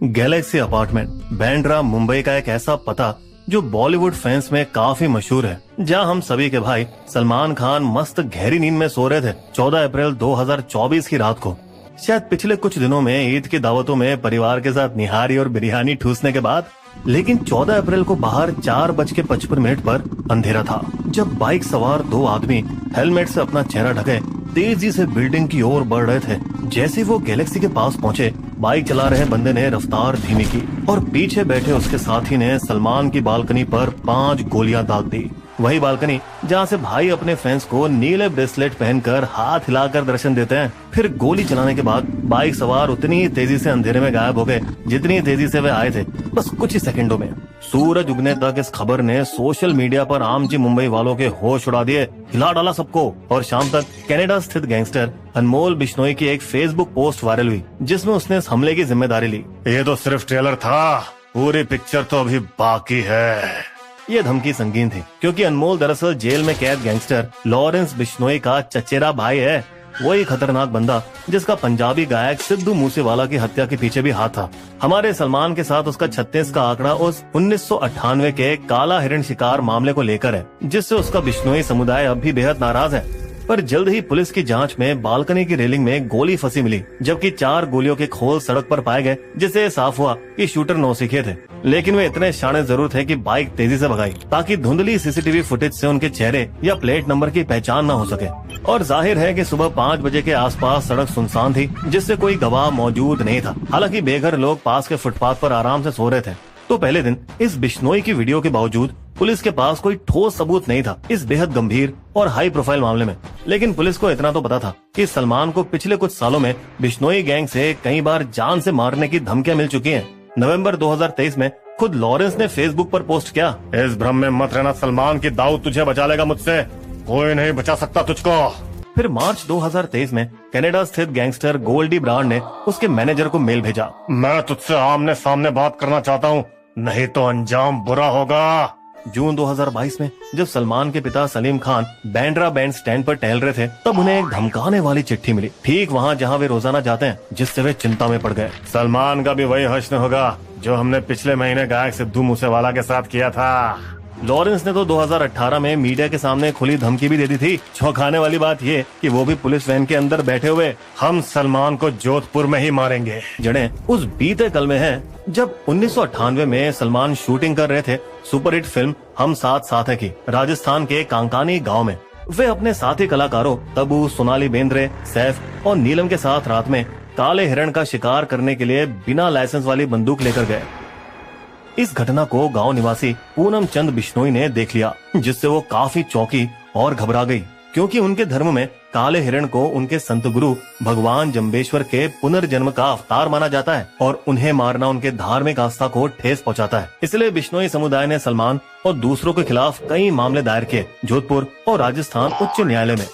Galaxy apartment Bandra Mumbai का एक ऐसा पता जो बॉलीवुड फैंस में काफी मशहूर है, जहां हम सभी के भाई सलमान खान मस्त गहरी नींद में सो रहे थे 14 अप्रैल 2024 की रात को। शायद पिछले कुछ दिनों में ईद की दावतों में परिवार के साथ निहारी और बिरयानी ठूसने के बाद, लेकिन 14 अप्रैल को बाहर 4:55 पर अंधेरा था, जब बाइक सवार दो आदमी हेलमेट से अपना चेहरा ढके तेजी से बिल्डिंग की ओर बढ़ रहे थे। जैसे वो गैलेक्सी के पास पहुंचे, बाइक चला रहे बंदे ने रफ्तार धीमी की और पीछे बैठे उसके साथी ने सलमान की बालकनी पर 5 गोलियां दाग दी। वही बालकनी जहां से भाई अपने फैंस को नीले ब्रेसलेट पहनकर हाथ हिलाकर दर्शन देते हैं। फिर गोली चलाने के बाद बाइक सवार उतनी ही तेजी से अंधेरे में गायब हो गए जितनी तेजी से वे आए थे, बस कुछ ही सेकंडों में। सूरज उगने तक इस खबर ने सोशल मीडिया पर आमजी मुंबई वालों के होश उड़ा दिए, हिला डाला सबको। और शाम तक कनाडा स्थित गैंगस्टर अनमोल बिश्नोई की एक फेसबुक पोस्ट वायरल हुई, जिसमें उसने इस हमले की जिम्मेदारी ली। ये तो सिर्फ ट्रेलर था, पूरी पिक्चर तो अभी बाकी है। ये धमकी संगीन थी, क्योंकि अनमोल दरअसल जेल में कैद गैंगस्टर लॉरेंस बिश्नोई का चचेरा भाई है। वही खतरनाक बंदा जिसका पंजाबी गायक सिद्धू मूसेवाला की हत्या के पीछे भी हाथ था। हमारे सलमान के साथ उसका 36 का आंकड़ा उस 1998 के काला हिरण शिकार मामले को लेकर है, जिससे उसका बिश्नोई समुदाय अब भी बेहद नाराज है। पर जल्द ही पुलिस की जांच में बालकनी की रेलिंग में गोली फंसी मिली, जबकि 4 गोलियों के खोल सड़क पर पाए गए, जिससे साफ हुआ कि शूटर नौसिखिए थे। लेकिन वे इतने शाणे जरूर थे कि बाइक तेजी से भगाई ताकि धुंधली सीसीटीवी फुटेज से उनके चेहरे या प्लेट नंबर की पहचान न हो सके। और जाहिर है कि सुबह 5 बजे के आसपास सड़क सुनसान थी, जिससे कोई गवाह मौजूद नहीं था। हालांकि बेघर लोग पास के फुटपाथ पर आराम से सो रहे थे। तो पहले दिन इस बिश्नोई की वीडियो के बावजूद पुलिस के पास कोई ठोस सबूत नहीं था इस बेहद गंभीर और हाई प्रोफाइल मामले में। लेकिन पुलिस को इतना तो पता था कि सलमान को पिछले कुछ सालों में बिश्नोई गैंग से कई बार जान से मारने की धमकियां मिल चुकी हैं। नवंबर 2023 में खुद लॉरेंस ने फेसबुक पर पोस्ट किया, इस भ्रम में मत रहना सलमान, की दाऊद तुझे बचा लेगा मुझसे, कोई नहीं बचा सकता तुझको। फिर मार्च 2023 में कनाडा स्थित गैंगस्टर गोल्डी ब्रांड ने उसके मैनेजर को मेल भेजा, मैं तुझसे आमने सामने बात करना चाहता हूँ, नहीं तो अंजाम बुरा होगा। जून 2022 में जब सलमान के पिता सलीम खान बांद्रा बैंड स्टैंड पर टहल रहे थे, तब उन्हें एक धमकाने वाली चिट्ठी मिली, ठीक वहाँ जहाँ वे रोजाना जाते हैं, जिससे वे चिंता में पड़ गए। सलमान का भी वही हश्र होगा जो हमने पिछले महीने गायक सिद्धू मूसेवाला के साथ किया था। लॉरेंस ने तो 2018 में मीडिया के सामने खुली धमकी भी दे दी थी। चौंकाने वाली बात ये कि वो भी पुलिस वैन के अंदर बैठे हुए, हम सलमान को जोधपुर में ही मारेंगे। जड़ें उस बीते कल में हैं जब 1998 में सलमान शूटिंग कर रहे थे सुपरहिट फिल्म हम साथ साथ हैं की राजस्थान के कांकानी गांव में। वे अपने साथी कलाकारों तबू, सोनाली बेंद्रे, सैफ और नीलम के साथ रात में काले हिरण का शिकार करने के लिए बिना लाइसेंस वाली बंदूक लेकर गए। इस घटना को गांव निवासी पूनम चंद बिश्नोई ने देख लिया, जिससे वो काफी चौंकी और घबरा गई, क्योंकि उनके धर्म में काले हिरण को उनके संत गुरु भगवान जम्बेश्वर के पुनर्जन्म का अवतार माना जाता है और उन्हें मारना उनके धार्मिक आस्था को ठेस पहुंचाता है। इसलिए बिश्नोई समुदाय ने सलमान और दूसरों के खिलाफ कई मामले दायर किए जोधपुर और राजस्थान उच्च न्यायालय में।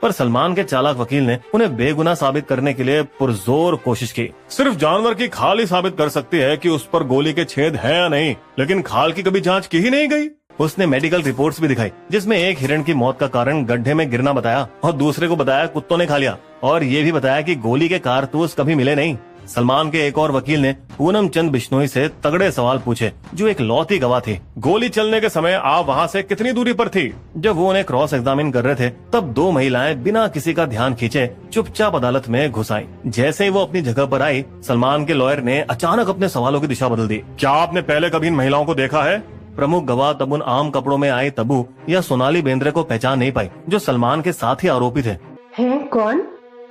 पर सलमान के चालाक वकील ने उन्हें बेगुनाह साबित करने के लिए पुरजोर कोशिश की। सिर्फ जानवर की खाल ही साबित कर सकती है कि उस पर गोली के छेद हैं या नहीं, लेकिन खाल की कभी जांच की ही नहीं गई। उसने मेडिकल रिपोर्ट्स भी दिखाई, जिसमें एक हिरण की मौत का कारण गड्ढे में गिरना बताया और दूसरे को बताया कुत्तों ने खा लिया, और ये भी बताया कि गोली के कारतूस कभी मिले नहीं। सलमान के एक और वकील ने पूनम चंद बिश्नोई से तगड़े सवाल पूछे, जो एक लौती गवाह थी। गोली चलने के समय आप वहाँ से कितनी दूरी पर थी? जब वो उन्हें क्रॉस एग्जामिन कर रहे थे, तब 2 महिलाएं बिना किसी का ध्यान खींचे चुपचाप अदालत में घुस आईं। जैसे ही वो अपनी जगह पर आई, सलमान के लॉयर ने अचानक अपने सवालों की दिशा बदल दी। क्या आपने पहले कभी इन महिलाओं को देखा है? प्रमुख गवाह तब उन आम कपड़ों में आई तबू या सोनाली बेंद्रे को पहचान नहीं पाई, जो सलमान के साथ ही आरोपी थे। हैं कौन?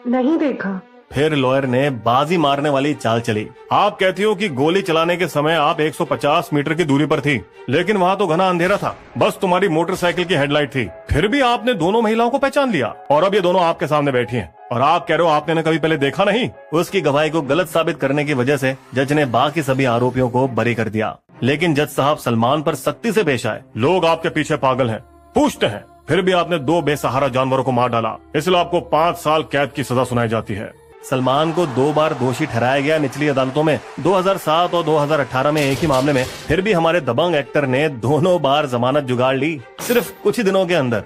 नहीं देखा। फिर लॉयर ने बाजी मारने वाली चाल चली। आप कहती हो कि गोली चलाने के समय आप 150 मीटर की दूरी पर थी, लेकिन वहाँ तो घना अंधेरा था, बस तुम्हारी मोटरसाइकिल की हेडलाइट थी। फिर भी आपने दोनों महिलाओं को पहचान लिया, और अब ये दोनों आपके सामने बैठी हैं, और आप कह रहे हो आपने कभी पहले देखा नहीं। उसकी गवाही को गलत साबित करने की वजह से जज ने बाकी सभी आरोपियों को बरी कर दिया। लेकिन जज साहब सलमान पर सख्ती से पेश आए। लोग आपके पीछे पागल हैं, पूछते हैं, फिर भी आपने 2 बेसहारा जानवरों को मार डाला, इसलिए आपको 5 साल कैद की सजा सुनाई जाती है। सलमान को 2 बार दोषी ठहराया गया निचली अदालतों में, 2007 और 2018 में एक ही मामले में। फिर भी हमारे दबंग एक्टर ने दोनों बार जमानत जुगाड़ ली, सिर्फ कुछ ही दिनों के अंदर।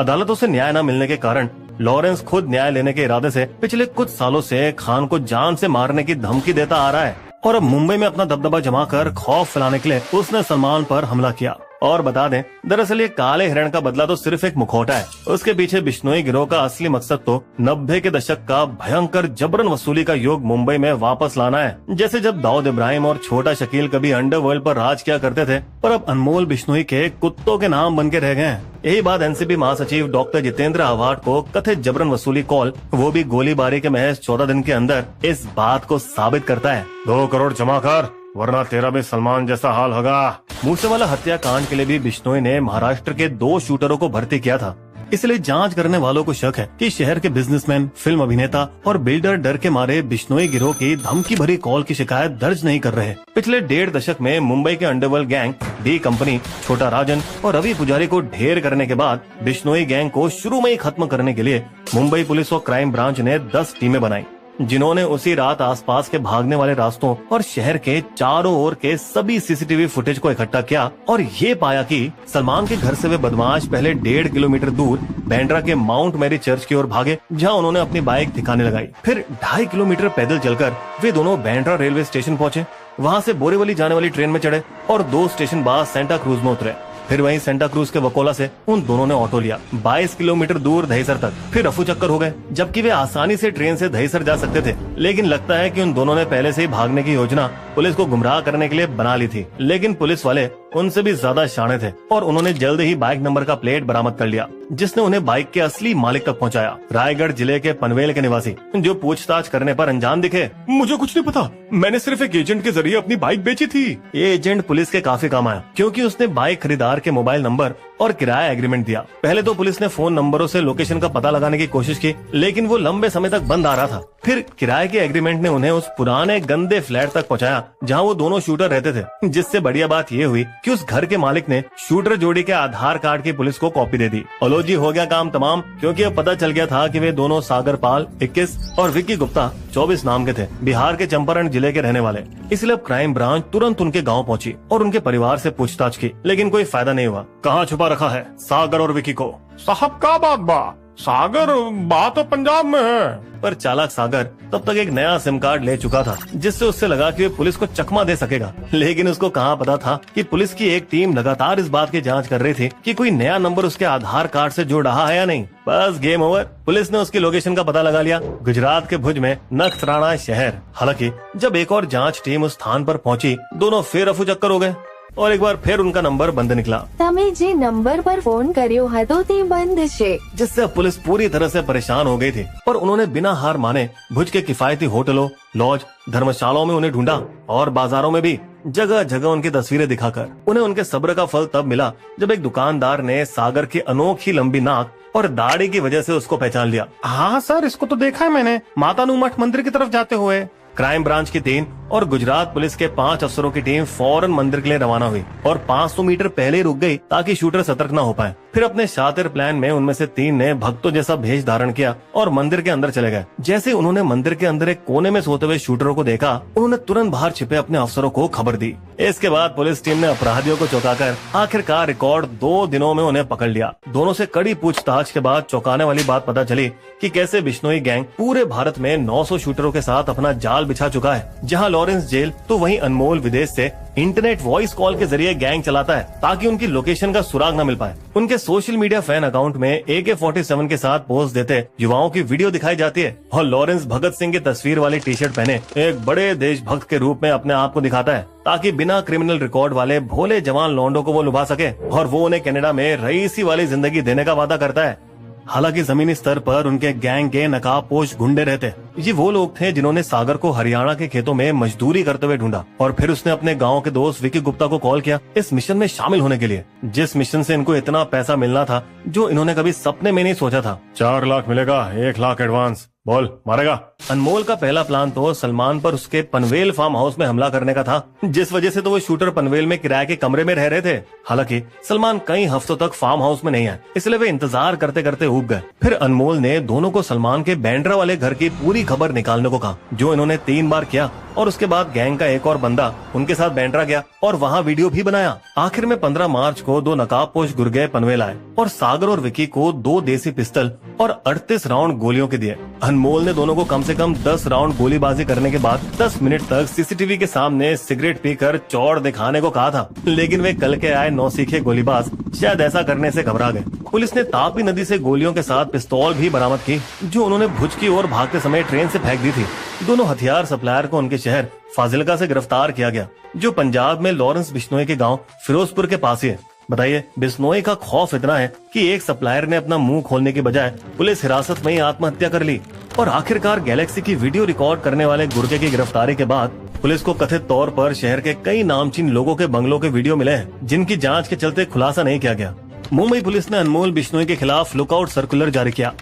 अदालतों से न्याय न मिलने के कारण लॉरेंस खुद न्याय लेने के इरादे से पिछले कुछ सालों से खान को जान से मारने की धमकी देता आ रहा है। और अब मुंबई में अपना दबदबा जमाकर खौफ फैलाने के लिए उसने सलमान पर हमला किया। और बता दें, दरअसल ये काले हिरण का बदला तो सिर्फ एक मुखौटा है। उसके पीछे बिश्नोई गिरोह का असली मकसद तो 90 के दशक का भयंकर जबरन वसूली का युग मुंबई में वापस लाना है। जैसे जब दाऊद इब्राहिम और छोटा शकील कभी अंडरवर्ल्ड पर राज किया करते थे, पर अब अनमोल बिश्नोई के कुत्तों के नाम बन के रह गए हैं। यही बात एनसीबी महासचिव डॉक्टर जितेंद्र आव्हाड को कथित जबरन वसूली कॉल, वो भी गोलीबारी के महज 14 दिन के अंदर, इस बात को साबित करता है। 2 करोड़ जमा कर, वरना तेरा भी सलमान जैसा हाल होगा। मूसेवाला हत्याकांड के लिए भी बिश्नोई ने महाराष्ट्र के 2 शूटरों को भर्ती किया था। इसलिए जांच करने वालों को शक है कि शहर के बिजनेसमैन, फिल्म अभिनेता और बिल्डर डर के मारे बिश्नोई गिरोह की धमकी भरी कॉल की शिकायत दर्ज नहीं कर रहे। पिछले 1.5 दशक में मुंबई के अंडरवर्ल्ड गैंग डी कंपनी, छोटा राजन और रवि पुजारी को ढेर करने के बाद बिश्नोई गैंग को शुरू में ही खत्म करने के लिए मुंबई पुलिस और क्राइम ब्रांच ने 10 टीमें बनाई, जिन्होंने उसी रात आसपास के भागने वाले रास्तों और शहर के चारों ओर के सभी सीसीटीवी फुटेज को इकट्ठा किया और ये पाया कि सलमान के घर से वे बदमाश पहले 1.5 किलोमीटर दूर बैंड्रा के माउंट मैरी चर्च की ओर भागे, जहां उन्होंने अपनी बाइक ठिकाने लगाई। फिर 2.5 किलोमीटर पैदल चलकर वे दोनों बैंड्रा रेलवे स्टेशन पहुंचे। वहां से बोरीवली जाने वाली ट्रेन में चढ़े और 2 स्टेशन बाद सेंटा क्रूज में उतरे। फिर वहीं सेंटा क्रूज के वकोला से उन दोनों ने ऑटो लिया 22 किलोमीटर दूर दहीसर तक। फिर रफू चक्कर हो गए, जबकि वे आसानी से ट्रेन से दहीसर जा सकते थे। लेकिन लगता है कि उन दोनों ने पहले से ही भागने की योजना पुलिस को गुमराह करने के लिए बना ली थी। लेकिन पुलिस वाले उनसे भी ज्यादा शाणे थे और उन्होंने जल्द ही बाइक नंबर का प्लेट बरामद कर लिया, जिसने उन्हें बाइक के असली मालिक तक पहुंचाया, रायगढ़ जिले के पनवेल के निवासी, जो पूछताछ करने पर अनजान दिखे। मुझे कुछ नहीं पता, मैंने सिर्फ एक एजेंट के जरिए अपनी बाइक बेची थी। ये एजेंट पुलिस के काफी काम आया, क्योंकि उसने बाइक खरीदार के मोबाइल नंबर और किराया एग्रीमेंट दिया। पहले तो पुलिस ने फोन नंबरों से लोकेशन का पता लगाने की कोशिश की, लेकिन वो लंबे समय तक बंद आ रहा था। फिर किराए के एग्रीमेंट ने उन्हें उस पुराने गंदे फ्लैट तक पहुंचाया जहां वो दोनों शूटर रहते थे। जिससे बढ़िया बात ये हुई कि उस घर के मालिक ने शूटर जोड़ी के आधार कार्ड की पुलिस को कॉपी दे दी। ओलोजी हो गया काम तमाम, क्योंकि अब पता चल गया था कि वे दोनों सागर पाल 21 और विक्की गुप्ता 24 नाम के थे, बिहार के चंपारण जिले के रहने वाले। इसलिए अब क्राइम ब्रांच तुरंत उनके गाँव पहुंची और उनके परिवार से पूछताछ की, लेकिन कोई फायदा नहीं हुआ। कहाँ छुपा रखा है सागर और विकी को? साहब का बात बा, सागर बात तो पंजाब में है। पर चालाक सागर तब तक एक नया सिम कार्ड ले चुका था, जिससे उससे लगा कि वे पुलिस को चकमा दे सकेगा। लेकिन उसको कहाँ पता था कि पुलिस की एक टीम लगातार इस बात की जांच कर रही थी कि कोई नया नंबर उसके आधार कार्ड से जुड़ रहा है या नहीं। बस गेम ओवर, पुलिस ने उसकी लोकेशन का पता लगा लिया, गुजरात के भुज में नखत्राणा शहर। हालांकि जब एक और जांच टीम उस स्थान पर पहुंची, दोनों फिर रफू चक्कर हो गए और एक बार फिर उनका नंबर बंद निकला। तमे जे नंबर पर फोन कर्यो हतो ते बंद छे। जिससे अब पुलिस पूरी तरह से परेशान हो गई थी और उन्होंने बिना हार माने भुज के किफायती होटलों, लॉज, धर्मशालाओं में उन्हें ढूंढा और बाजारों में भी जगह जगह उनकी तस्वीरें दिखाकर। उन्हें उनके सब्र का फल तब मिला जब एक दुकानदार ने सागर की अनोखी लंबी नाक और दाढ़ी की वजह से उसको पहचान लिया। हाँ सर, इसको तो देखा है मैंने, मातानु मठ मंदिर की तरफ जाते हुए। क्राइम ब्रांच की 3 और गुजरात पुलिस के 5 अफसरों की टीम फौरन मंदिर के लिए रवाना हुई और 500 मीटर पहले ही रुक गई ताकि शूटर सतर्क न हो पाए। फिर अपने शातिर प्लान में उनमें से 3 ने भक्तों जैसा भेष धारण किया और मंदिर के अंदर चले गए। जैसे उन्होंने मंदिर के अंदर एक कोने में सोते हुए शूटरों को देखा, उन्होंने तुरंत बाहर छिपे अपने अफसरों को खबर दी। इसके बाद पुलिस टीम ने अपराधियों को चौंकाकर आखिरकार रिकॉर्ड 2 दिनों में उन्हें पकड़ लिया। दोनों से कड़ी पूछताछ के बाद चौंकाने वाली बात पता चली कि कैसे बिश्नोई गैंग पूरे भारत में 900 शूटरों के साथ अपना जाल बिछा चुका है। जहां लॉरेंस जेल तो वहीं अनमोल विदेश से इंटरनेट वॉइस कॉल के जरिए गैंग चलाता है ताकि उनकी लोकेशन का सुराग न मिल पाए। उनके सोशल मीडिया फैन अकाउंट में AK-47 के साथ पोस्ट देते युवाओं की वीडियो दिखाई जाती है और लॉरेंस भगत सिंह की तस्वीर वाली टी-शर्ट पहने एक बड़े देशभक्त के रूप में अपने आप को दिखाता है ताकि बिना क्रिमिनल रिकॉर्ड वाले भोले जवान लौंडों को वो लुभा सके और वो उन्हें कनाडा में रईसी वाली जिंदगी देने का वादा करता है। हालांकि जमीनी स्तर पर उनके गैंग के नकाबपोश गुंडे रहते। ये वो लोग थे जिन्होंने सागर को हरियाणा के खेतों में मजदूरी करते हुए ढूंढा और फिर उसने अपने गांव के दोस्त विकी गुप्ता को कॉल किया इस मिशन में शामिल होने के लिए, जिस मिशन से इनको इतना पैसा मिलना था जो इन्होंने कभी सपने में नहीं सोचा था। 4 लाख मिलेगा, 1 लाख एडवांस, बोल मारेगा। अनमोल का पहला प्लान तो सलमान पर उसके पनवेल फार्म हाउस में हमला करने का था, जिस वजह से तो वो शूटर पनवेल में किराए के कमरे में रह रहे थे। हालांकि सलमान कई हफ्तों तक फार्म हाउस में नहीं आए, इसलिए वे इंतजार करते करते ऊब गए। फिर अनमोल ने दोनों को सलमान के बैंड्रा वाले घर की पूरी खबर निकालने को कहा, जो इन्होंने 3 बार किया और उसके बाद गैंग का एक और बंदा उनके साथ बैंड्रा गया और वहाँ वीडियो भी बनाया। आखिर में 15 मार्च को 2 नकाबपोश गुर्गे पनवेल आए और सागर और विकी को 2 देसी पिस्टल और 38 राउंड गोलियों के दिए। अनमोल ने दोनों को कम से कम 10 राउंड गोलीबाजी करने के बाद 10 मिनट तक सीसीटीवी के सामने सिगरेट पीकर चौड़ दिखाने को कहा था, लेकिन वे कल के आए नौसीखे गोलीबाज शायद ऐसा करने से घबरा गए। पुलिस ने तापी नदी से गोलियों के साथ पिस्तौल भी बरामद की, जो उन्होंने भुज की ओर भागते समय ट्रेन से फेंक दी थी। दोनों हथियार सप्लायर को उनके शहर फाजिलका से गिरफ्तार किया गया, जो पंजाब में लॉरेंस बिश्नोई के गाँव फिरोजपुर के पास ही है। बताइए, बिश्नोई का खौफ इतना है कि एक सप्लायर ने अपना मुंह खोलने के बजाय पुलिस हिरासत में ही आत्महत्या कर ली। और आखिरकार गैलेक्सी की वीडियो रिकॉर्ड करने वाले गुर्गे की गिरफ्तारी के बाद पुलिस को कथित तौर पर शहर के कई नामचीन लोगों के बंगलों के वीडियो मिले हैं, जिनकी जांच के चलते खुलासा नहीं किया गया। मुंबई पुलिस ने अनमोल बिश्नोई के खिलाफ लुकआउट सर्कुलर जारी किया,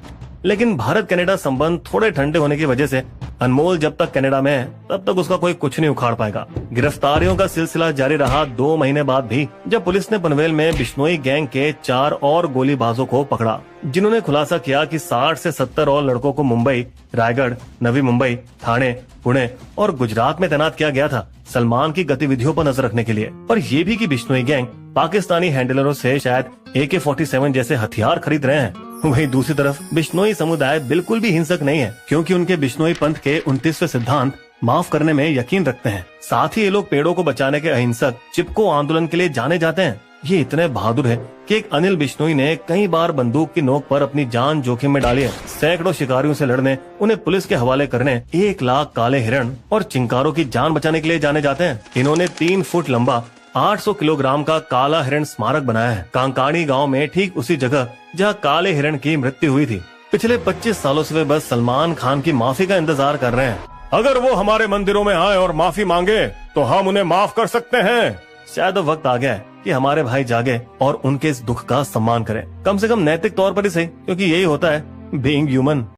लेकिन भारत कनाडा संबंध थोड़े ठंडे होने की वजह से अनमोल जब तक कनाडा में है तब तक उसका कोई कुछ नहीं उखाड़ पाएगा। गिरफ्तारियों का सिलसिला जारी रहा 2 महीने बाद भी, जब पुलिस ने पनवेल में बिश्नोई गैंग के 4 और गोलीबाजों को पकड़ा, जिन्होंने खुलासा किया कि 60 से 70 और लड़कों को मुंबई, रायगढ़, नवी मुंबई, ठाणे, पुणे और गुजरात में तैनात किया गया था सलमान की गतिविधियों पर नजर रखने के लिए। और ये भी कि बिश्नोई गैंग पाकिस्तानी हैंडलरों से शायद AK-47 जैसे हथियार खरीद रहे हैं। वहीं दूसरी तरफ बिश्नोई समुदाय बिल्कुल भी हिंसक नहीं है, क्योंकि उनके बिश्नोई पंथ के 29वें सिद्धांत माफ करने में यकीन रखते हैं। साथ ही ये लोग पेड़ों को बचाने के अहिंसक चिपको आंदोलन के लिए जाने जाते हैं। ये इतने बहादुर है कि एक अनिल बिश्नोई ने कई बार बंदूक की नोक पर अपनी जान जोखिम में डाली है। सैकड़ों शिकारियों से लड़ने, उन्हें पुलिस के हवाले करने 1 लाख काले हिरण और चिंकारों की जान बचाने के लिए जाने जाते हैं। इन्होंने 3 फुट लंबा 800 किलोग्राम का काला हिरण स्मारक बनाया है कांकाणी गांव में, ठीक उसी जगह जहां काले हिरण की मृत्यु हुई थी। पिछले 25 सालों से वे बस सलमान खान की माफी का इंतजार कर रहे हैं। अगर वो हमारे मंदिरों में आए और माफी मांगे तो हम उन्हें माफ कर सकते हैं। शायद वक्त आ गया है कि हमारे भाई जागे और उनके इस दुख का सम्मान करें, कम से कम नैतिक तौर पर ही सही, क्योंकि यही होता है बीइंग ह्यूमन।